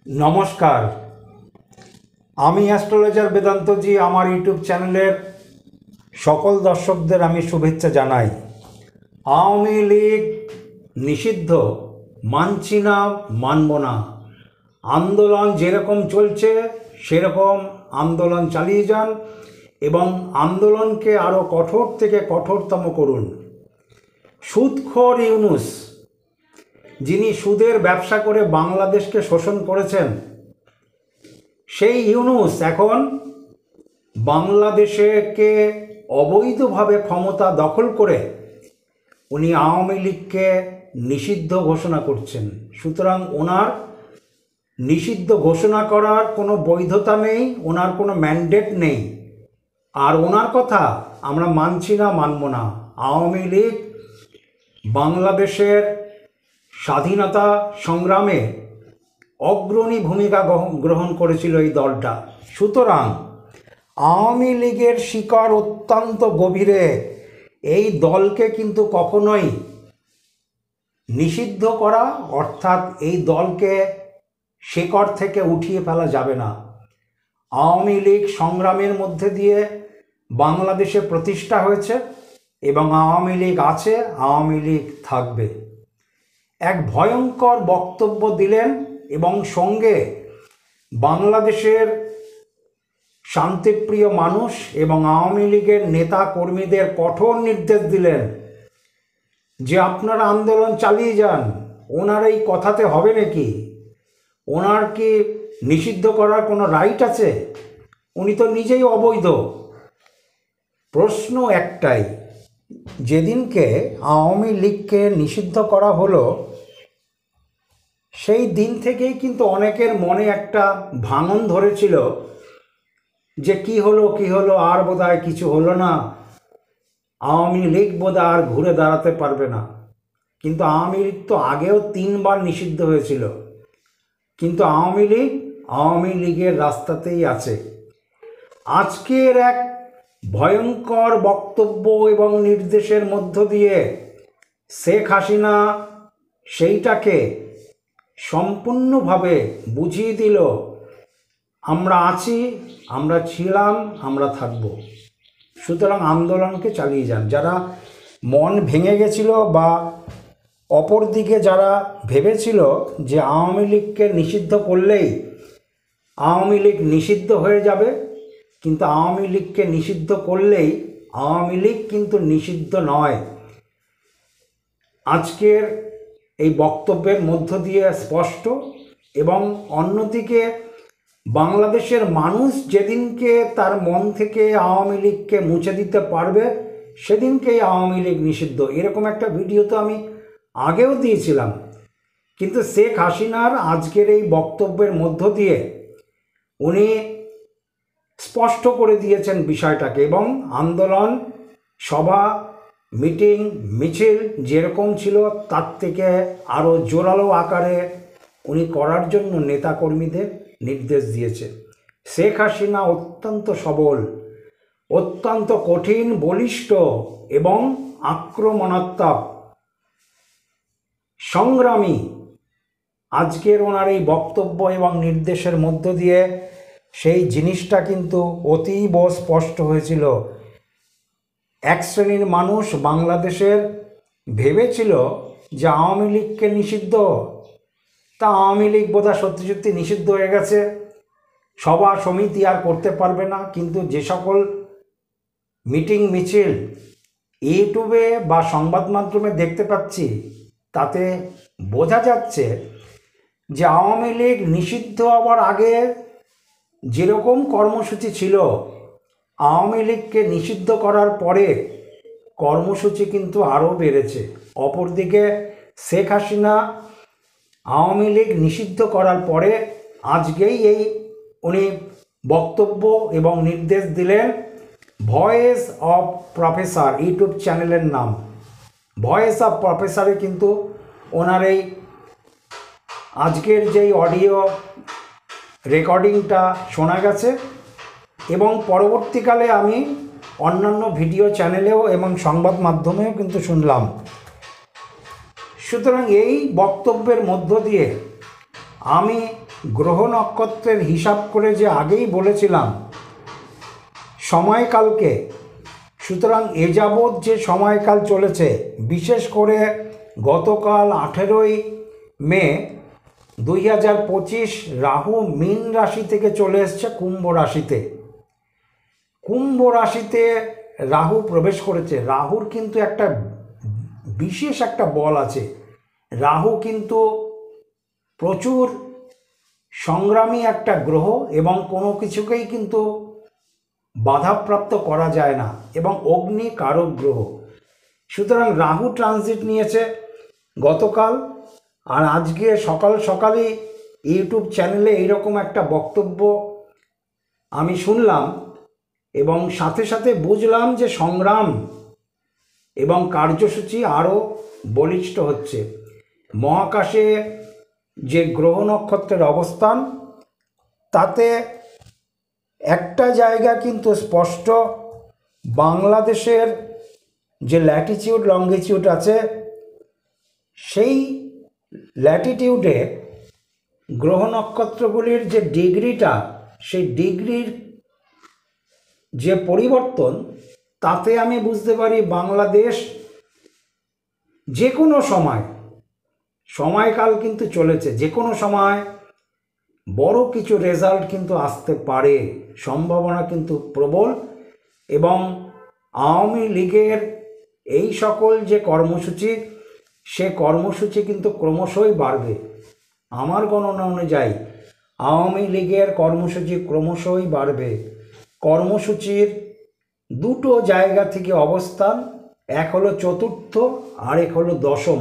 নমস্কার, আমি অ্যাস্ট্রোলজার বেদান্তজি। আমার ইউটিউব চ্যানেলের সকল দর্শকদের আমি শুভেচ্ছা জানাই। আওয়ামী লীগ নিষিদ্ধ, মানছি না, মানব না। আন্দোলন যেরকম চলছে সেরকম আন্দোলন চালিয়ে যান এবং আন্দোলনকে আরও কঠোর থেকে কঠোরতম করুন। সুদখোর ইউনূস, যিনি সুদের ব্যবসা করে বাংলাদেশকে শোষণ করেছেন, সেই ইউনূস এখন বাংলাদেশকে অবৈধভাবে ক্ষমতা দখল করে উনি আওয়ামী লীগকে নিষিদ্ধ ঘোষণা করছেন। সুতরাং ওনার নিষিদ্ধ ঘোষণা করার কোনো বৈধতা নেই, ওনার কোনো ম্যান্ডেট নেই। আর ওনার কথা আমরা মানছি না, মানব না। আওয়ামী লীগ বাংলাদেশের স্বাধীনতা সংগ্রামে অগ্রণী ভূমিকা গ্রহণ করেছিল এই দলটা। সুতরাং আওয়ামী লীগের শিকড় অত্যন্ত গভীরে। এই দলকে কিন্তু কখনোই নিষিদ্ধ করা অর্থাৎ এই দলকে শিকড় থেকে উঠিয়ে ফেলা যাবে না। আওয়ামী লীগ সংগ্রামের মধ্যে দিয়ে বাংলাদেশে প্রতিষ্ঠা হয়েছে এবং আওয়ামী লীগ আছে, আওয়ামী লীগ থাকবে। এক ভয়ঙ্কর বক্তব্য দিলেন এবং সঙ্গে বাংলাদেশের শান্তিপ্রিয় মানুষ এবং আওয়ামী লীগের নেতা কর্মীদের কঠোর নির্দেশ দিলেন যে আপনারা আন্দোলন চালিয়ে যান। ওনার এই কথাতে হবে নাকি? ওনার কি নিষিদ্ধ করার কোনো রাইট আছে? উনি তো নিজেই অবৈধ। প্রশ্ন একটাই, যেদিনকে আওয়ামী লীগকে নিষিদ্ধ করা হলো সেই দিন থেকেই কিন্তু অনেকের মনে একটা ভাঙন ধরেছিল যে কি হলো আর বোধহয় কিছু হলো না, আওয়ামী লীগ বোধহয় আর ঘুরে দাঁড়াতে পারবে না। কিন্তু আওয়ামী লীগ তো আগেও 3 বার নিষিদ্ধ হয়েছিল, কিন্তু আওয়ামী লীগের রাস্তাতেই আছে। আজকের এক ভয়ঙ্কর বক্তব্য এবং নির্দেশের মধ্য দিয়ে শেখ হাসিনা সেইটাকে সম্পূর্ণভাবে বুঝিয়ে দিল, আমরা আছি, আমরা ছিলাম, আমরা থাকব। সুতরাং আন্দোলনকে চালিয়ে যান। যারা মন ভেঙে গেছিল বা অপর দিকে যারা ভেবেছিল যে আওয়ামী লীগকে নিষিদ্ধ করলেই আওয়ামী লীগ নিষিদ্ধ হয়ে যাবে, কিন্তু আওয়ামী লীগকে নিষিদ্ধ করলেই আওয়ামী লীগ কিন্তু নিষিদ্ধ নয়। আজকের এই বক্তব্যের মধ্য দিয়ে স্পষ্ট। এবং অন্যদিকে বাংলাদেশের মানুষ যেদিনকে তার মন থেকে আওয়ামী লীগকে মুছে দিতে পারবে সেদিনকেই আওয়ামী লীগ নিষিদ্ধ। এরকম একটা ভিডিও তো আমি আগেও দিয়েছিলাম, কিন্তু শেখ হাসিনার আজকের এই বক্তব্যের মধ্য দিয়ে উনি স্পষ্ট করে দিয়েছেন বিষয়টাকে। এবং আন্দোলন, সভা, মিটিং, মিছিল যেরকম ছিল তার থেকে আরও জোরালো আকারে উনি করার জন্য নেতাকর্মীদের নির্দেশ দিয়েছে। শেখ হাসিনা অত্যন্ত সবল, অত্যন্ত কঠিন, বলিষ্ঠ এবং আক্রমণাত্মক সংগ্রামী। আজকের ওনার এই বক্তব্য এবং নির্দেশের মধ্য দিয়ে সেই জিনিসটা কিন্তু অতীব স্পষ্ট হয়েছিল। এক শ্রেণীর মানুষ বাংলাদেশের ভেবেছিল যে আওয়ামী লীগকে নিষিদ্ধ, তা আওয়ামী লীগ বোধহয় সত্যি সত্যি নিষিদ্ধ হয়ে গেছে, সভা সমিতি আর করতে পারবে না। কিন্তু যে সকল মিটিং মিছিল ইউটিউবে বা সংবাদ মাধ্যমে দেখতে পাচ্ছি তাতে বোঝা যাচ্ছে যে আওয়ামী লীগ নিষিদ্ধ হওয়ার আগে যেরকম কর্মসূচি ছিল, আওয়ামী লীগকে নিষিদ্ধ করার পরে কর্মসূচি কিন্তু আরও বেড়েছে। অপরদিকে শেখ হাসিনা আওয়ামী লীগ নিষিদ্ধ করার পরে আজকেই উনি বক্তব্য এবং নির্দেশ দিলেন। ভয়েস অফ প্রফেসর ইউটিউব চ্যানেলের নাম, ভয়েস অফ প্রফেসরে কিন্তু ওনার এই আজকের যেই অডিও রেকর্ডিংটা শোনা গেছে এবং পরবর্তীকালে আমি অন্যান্য ভিডিও চ্যানেলেও এবং সংবাদ মাধ্যমেও কিন্তু শুনলাম। সুতরাং এই বক্তব্যের মধ্য দিয়ে আমি গ্রহ নক্ষত্রের হিসাব করে যে আগেই বলেছিলাম সময়কালকে, সুতরাং এ যাবৎ যে সময়কাল চলেছে, বিশেষ করে গতকাল 18ই মে 2025 রাহু মীন রাশি থেকে চলে এসছে কুম্ভ রাশিতে। কুম্ভ রাশিতে রাহু প্রবেশ করেছে। রাহুর কিন্তু একটা বিশেষ একটা বল আছে। রাহু কিন্তু প্রচুর সংগ্রামী একটা গ্রহ এবং কোনো কিছুকেই কিন্তু বাধাপ্রাপ্ত করা যায় না এবং অগ্নি কারক গ্রহ। সুতরাং রাহু ট্রানজিট নিয়েছে গতকাল, আর আজকে সকাল সকালই ইউটিউব চ্যানেলে এইরকম একটা বক্তব্য আমি শুনলাম এবং সাথে সাথে বুঝলাম যে সংগ্রাম এবং কার্যসূচি আরও বলিষ্ঠ হচ্ছে। মহাকাশে যে গ্রহ নক্ষত্রের অবস্থান, তাতে একটা জায়গা কিন্তু স্পষ্ট, বাংলাদেশের যে ল্যাটিটিউড লঙ্গিটিউড আছে, সেই ল্যাটিটিউডে গ্রহ নক্ষত্রগুলির যে ডিগ্রিটা, সেই ডিগ্রির যে পরিবর্তন, তাতে আমি বুঝতে পারি বাংলাদেশ যে কোনো সময়কাল কিন্তু চলেছে, যে কোনো সময় বড় কিছু রেজাল্ট কিন্তু আসতে পারে, সম্ভাবনা কিন্তু প্রবল। এবং আওয়ামী লীগের এই সকল যে কর্মসূচি, সে কর্মসূচি কিন্তু ক্রমশই বাড়বে। আমার গণনা অনুযায়ী আওয়ামী লীগের কর্মসূচি ক্রমশই বাড়বে। কর্মসূচির দুটো জায়গা থেকে অবস্থান, এক হলো চতুর্থ আর এক হলো দশম।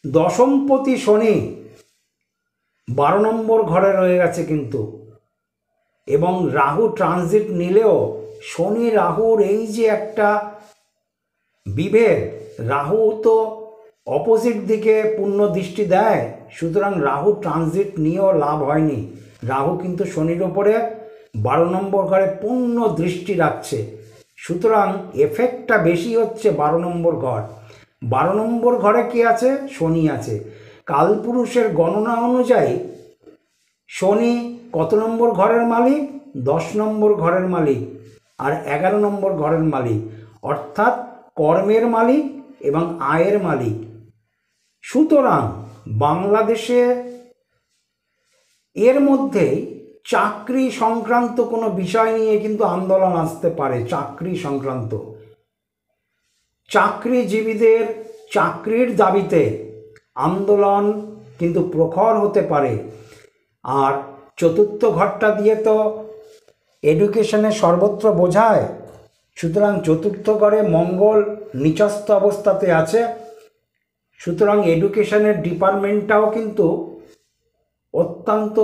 দশমপতি শনি 12 নম্বর ঘরে রয়ে গেছে কিন্তু, এবং রাহু ট্রানজিট নিলেও শনি রাহুর এই যে একটা বিভেদ, রাহু তো অপোজিট দিকে পূর্ণ দৃষ্টি দেয়, সুতরাং রাহু ট্রানজিট নিয়েও লাভ হয়নি। রাহু কিন্তু শনির ওপরে 12 নম্বর ঘরে পূর্ণ দৃষ্টি রাখছে, সুতরাং এফেক্টটা বেশি হচ্ছে 12 নম্বর ঘর। 12 নম্বর ঘরে কি আছে? শনি আছে। কালপুরুষের গণনা অনুযায়ী শনি কত নম্বর ঘরের মালিক? 10 নম্বর ঘরের মালিক আর 11 নম্বর ঘরের মালিক, অর্থাৎ কর্মের মালিক এবং আয়ের মালিক। সুতরাং বাংলাদেশে এর মধ্যেই চাকরি সংক্রান্ত কোনো বিষয় নিয়ে কিন্তু আন্দোলন আসতে পারে। চাকরি সংক্রান্ত, চাকরিজীবীদের চাকরির দাবিতে আন্দোলন কিন্তু প্রখর হতে পারে। আর চতুর্থ ঘরটা দিয়ে তো এডুকেশনে সর্বত্র বোঝায়, সুতরাং চতুর্থ ঘরে মঙ্গল নিচস্থ অবস্থাতে আছে, সুতরাং এডুকেশনের ডিপার্টমেন্টটাও কিন্তু অত্যন্ত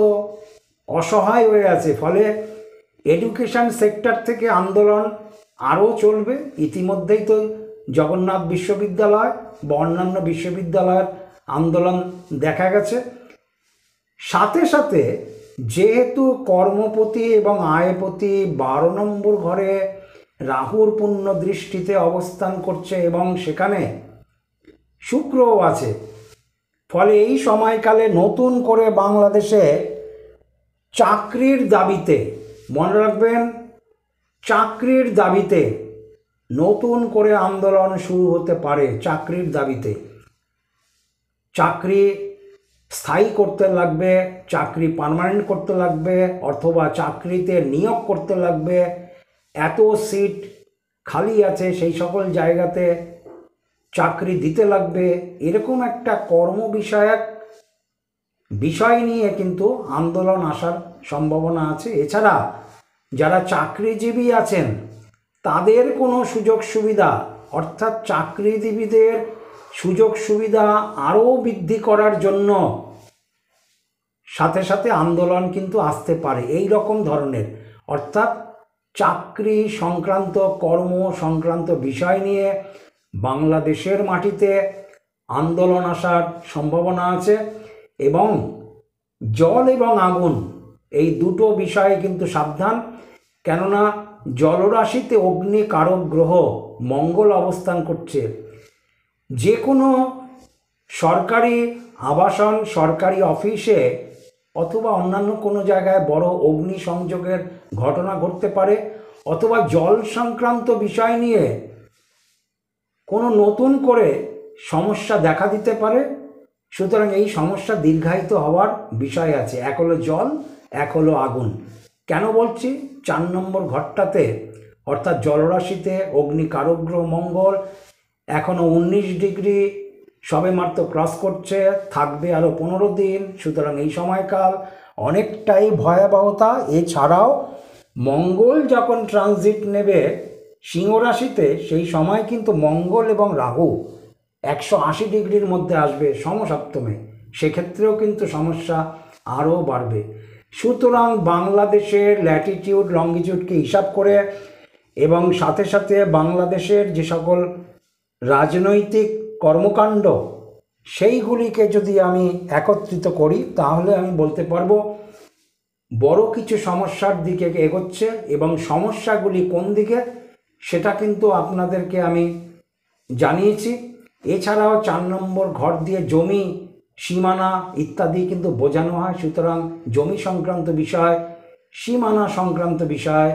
অসহায় হয়ে আছে। ফলে এডুকেশন সেক্টর থেকে আন্দোলন আরও চলবে। ইতিমধ্যেই তো জগন্নাথ বিশ্ববিদ্যালয় বা অন্যান্য বিশ্ববিদ্যালয়ের আন্দোলন দেখা গেছে। সাথে সাথে যেহেতু কর্মপতি এবং আয়পতি 12 নম্বর ঘরে রাহুর পূর্ণ দৃষ্টিতে অবস্থান করছে এবং সেখানে শুক্রও আছে, ফলে এই সময়কালে নতুন করে বাংলাদেশে চাকরির দাবিতে, মনে রাখবেন, চাকরির দাবিতে নতুন করে আন্দোলন শুরু হতে পারে। চাকরির দাবিতে চাকরি স্থায়ী করতে লাগবে, চাকরি পার্মানেন্ট করতে লাগবে, অথবা চাকরিতে নিয়োগ করতে লাগবে। এত সিট খালি আছে, সেই সকল জায়গাতে চাকরি দিতে লাগবে। এরকম একটা কর্ম বিষয়ক বিষয় নিয়ে কিন্তু আন্দোলন আসার সম্ভাবনা আছে। এছাড়া যারা চাকরিজীবী আছেন তাদের কোনো সুযোগ সুবিধা, অর্থাৎ চাকরিজীবীদের সুযোগ সুবিধা আরও বৃদ্ধি করার জন্য সাথে সাথে আন্দোলন কিন্তু আসতে পারে এই রকম ধরনের। অর্থাৎ চাকরি সংক্রান্ত, কর্ম সংক্রান্ত বিষয় নিয়ে বাংলাদেশের মাটিতে আন্দোলন আসার সম্ভাবনা আছে। এবং জল এবং আগুন, এই দুটো বিষয়ে কিন্তু সাবধান, কেননা জলরাশিতে অগ্নি কারক গ্রহ মঙ্গল অবস্থান করছে। যে কোনো সরকারি আবাসন, সরকারি অফিসে অথবা অন্যান্য কোনো জায়গায় বড় অগ্নিসংযোগের ঘটনা ঘটতে পারে, অথবা জল সংক্রান্ত বিষয় নিয়ে কোনো নতুন করে সমস্যা দেখা দিতে পারে। সুতরাং এই সমস্যা দীর্ঘায়িত হওয়ার বিষয় আছে। এক হলো জল, এক হলো আগুন। কেন বলছি? 4 নম্বর ঘরটাতে অর্থাৎ জলরাশিতে অগ্নি কারগ্রহ মঙ্গল এখনও 19 ডিগ্রি সবেমাত্র ক্রস করছে, থাকবে আরও 15 দিন। সুতরাং এই সময়কাল অনেকটাই ভয়াবহতা। এছাড়াও মঙ্গল যখন ট্রানজিট নেবে সিংহ রাশিতে, সেই সময় কিন্তু মঙ্গল এবং রাহু 180 ডিগ্রির মধ্যে আসবে সমসপ্তমে, সেক্ষেত্রেও কিন্তু সমস্যা আরও বাড়বে। সুতরাং বাংলাদেশের ল্যাটিটিউড লঙ্গিটিউডকে হিসাব করে এবং সাথে সাথে বাংলাদেশের যে সকল রাজনৈতিক কর্মকাণ্ড সেইগুলিকে যদি আমি একত্রিত করি, তাহলে আমি বলতে পারবো বড় কিছু সমস্যার দিকে এগোচ্ছে। এবং সমস্যাগুলি কোন দিকে সেটা কিন্তু আপনাদেরকে আমি জানিয়েছি। এছাড়াও 4 নম্বর ঘর দিয়ে জমি, সীমানা ইত্যাদি কিন্তু বোঝানো হয়। সুতরাং জমি সংক্রান্ত বিষয়, সীমানা সংক্রান্ত বিষয়,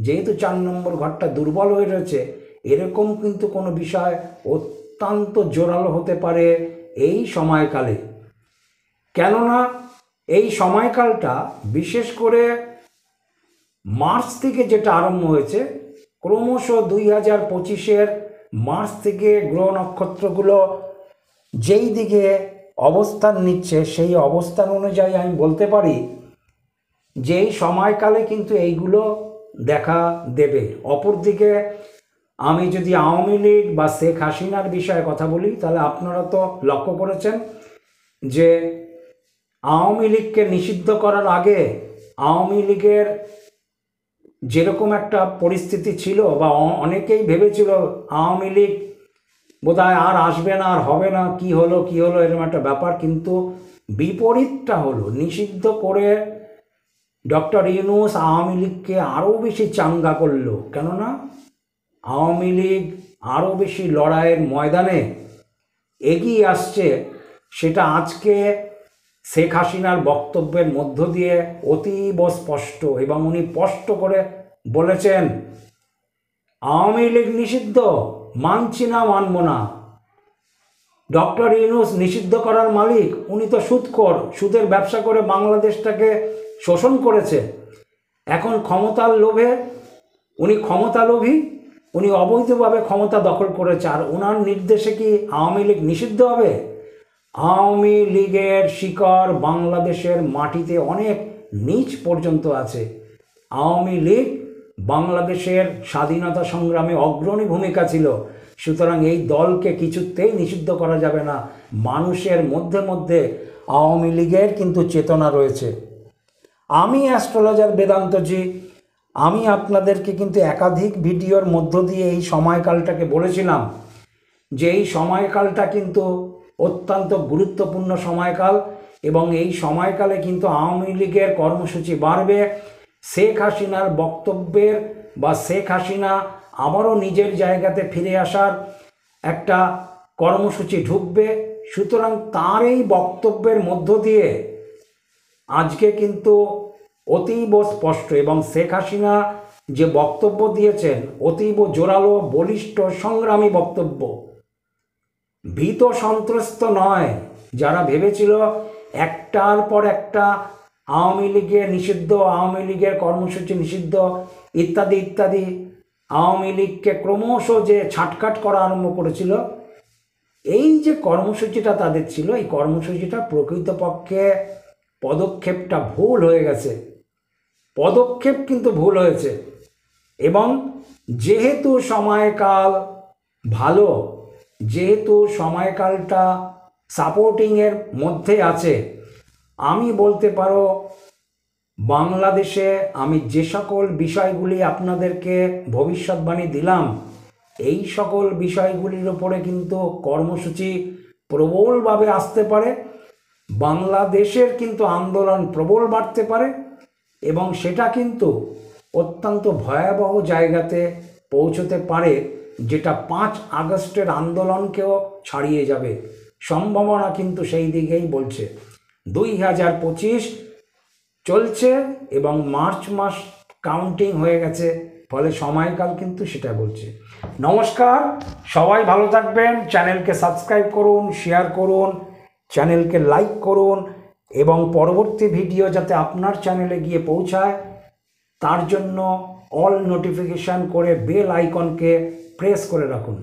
যেহেতু 4 নম্বর ঘরটা দুর্বল হয়ে রয়েছে, এরকম কিন্তু কোনো বিষয় অত্যন্ত জোরালো হতে পারে এই সময়কালে। কেননা এই সময়কালটা বিশেষ করে মার্চ থেকে যেটা আরম্ভ হয়েছে, ক্রমশ 2025-এর মার্চ থেকে গ্রহ নক্ষত্রগুলো যেই দিকে অবস্থান নিচ্ছে, সেই অবস্থান অনুযায়ী আমি বলতে পারি যে এই সময়কালে কিন্তু এইগুলো দেখা দেবে। অপরদিকে আমি যদি আওয়ামী লীগ বা শেখ হাসিনার বিষয়ে কথা বলি, তাহলে আপনারা তো লক্ষ্য করেছেন যে আওয়ামী লীগকে নিষিদ্ধ করার আগে আওয়ামী লীগের যেরকম একটা পরিস্থিতি ছিল, বা অনেকেই ভেবেছিল আওয়ামী লীগ বোধহয় আর আসবে না, আর হবে না, কি হলো এরকম একটা ব্যাপার। কিন্তু বিপরীতটা হলো, নিষিদ্ধ করে ডক্টর ইউনূস আওয়ামী লীগকে আরও বেশি চাঙ্গা করলো। কেননা আওয়ামী লীগ আরও বেশি লড়াইয়ের ময়দানে এগিয়ে আসছে, সেটা আজকে শেখ হাসিনার বক্তব্যের মধ্য দিয়ে অতীব স্পষ্ট। এবং উনি স্পষ্ট করে বলেছেন, আওয়ামী লীগ নিষিদ্ধ, মানছি না, মানব না। ডক্টর ইউনূস নিষিদ্ধ করার মালিক, উনি তো সুদখোর, সুদের ব্যবসা করে বাংলাদেশটাকে শোষণ করেছে। এখন ক্ষমতার লোভে উনি ক্ষমতালোভী, উনি অবৈধভাবে ক্ষমতা দখল করেছে। আর ওনার নির্দেশে কি আওয়ামী লীগ নিষিদ্ধ হবে? আওয়ামী লীগের শিকড় বাংলাদেশের মাটিতে অনেক নিচ পর্যন্ত আছে। আওয়ামী লীগ বাংলাদেশের স্বাধীনতা সংগ্রামে অগ্রণী ভূমিকা ছিল। সুতরাং এই দলকে কিছুতেই নিষিদ্ধ করা যাবে না। মানুষের মধ্যে মধ্যে আওয়ামী লীগের কিন্তু চেতনা রয়েছে। আমি অ্যাস্ট্রোলজার বেদান্তজি, আমি আপনাদেরকে কিন্তু একাধিক ভিডিওর মধ্য দিয়ে এই সময়কালটাকে বলেছিলাম যে এই সময়কালটা কিন্তু অত্যন্ত গুরুত্বপূর্ণ সময়কাল। এবং এই সময়কালে কিন্তু আওয়ামী লীগের কর্মসূচি বাড়বে, শেখ হাসিনার বক্তব্যের বা শেখ হাসিনা আবারও নিজের জায়গাতে ফিরে আসার একটা কর্মসূচি ঢুকবে। সুতরাং তার এই বক্তব্যের মধ্য দিয়ে আজকে কিন্তু অতীব স্পষ্ট, এবং শেখ হাসিনা যে বক্তব্য দিয়েছেন অতীব জোরালো, বলিষ্ঠ, সংগ্রামী বক্তব্য। ভীত সন্ত্রস্ত নয়। যারা ভেবেছিল একটার পর একটা আওয়ামী লীগের নিষিদ্ধ, আওয়ামী লীগের কর্মসূচি নিষিদ্ধ ইত্যাদি ইত্যাদি, আওয়ামী লীগকে ক্রমশ যে ছাটকাট করা আরম্ভ করেছিল, এই যে কর্মসূচিটা তাদের ছিল, এই কর্মসূচিটা প্রকৃতপক্ষে পদক্ষেপটা ভুল হয়ে গেছে। পদক্ষেপ কিন্তু ভুল হয়েছে। এবং যেহেতু সময়কাল ভালো, যেহেতু সময়কালটা সাপোর্টিংয়ের মধ্যে আছে, আমি বলতে পারো বাংলাদেশে আমি যে সকল বিষয়গুলি আপনাদেরকে ভবিষ্যৎবাণী দিলাম, এই সকল বিষয়গুলির ওপরে কিন্তু কর্মসূচি প্রবলভাবে আসতে পারে। বাংলাদেশের কিন্তু আন্দোলন প্রবল বাড়তে পারে, এবং সেটা কিন্তু অত্যন্ত ভয়াবহ জায়গাতে পৌঁছতে পারে, যেটা 5 আগস্টের আন্দোলনকেও ছাড়িয়ে যাবে। সম্ভাবনা কিন্তু সেই দিকেই বলছে। 2025 চলছে এবং মার্চ মাস কাউন্টিং হয়ে গেছে, ফলে সময়কাল কিন্তু সেটা বলছে। নমস্কার, সবাই ভালো থাকবেন। চ্যানেলকে সাবস্ক্রাইব করুন, শেয়ার করুন, চ্যানেলকে লাইক করুন এবং পরবর্তী ভিডিও যাতে আপনার চ্যানেলে গিয়ে পৌঁছায় তার জন্য অল নোটিফিকেশান করে বেল আইকনকে প্রেস করে রাখুন।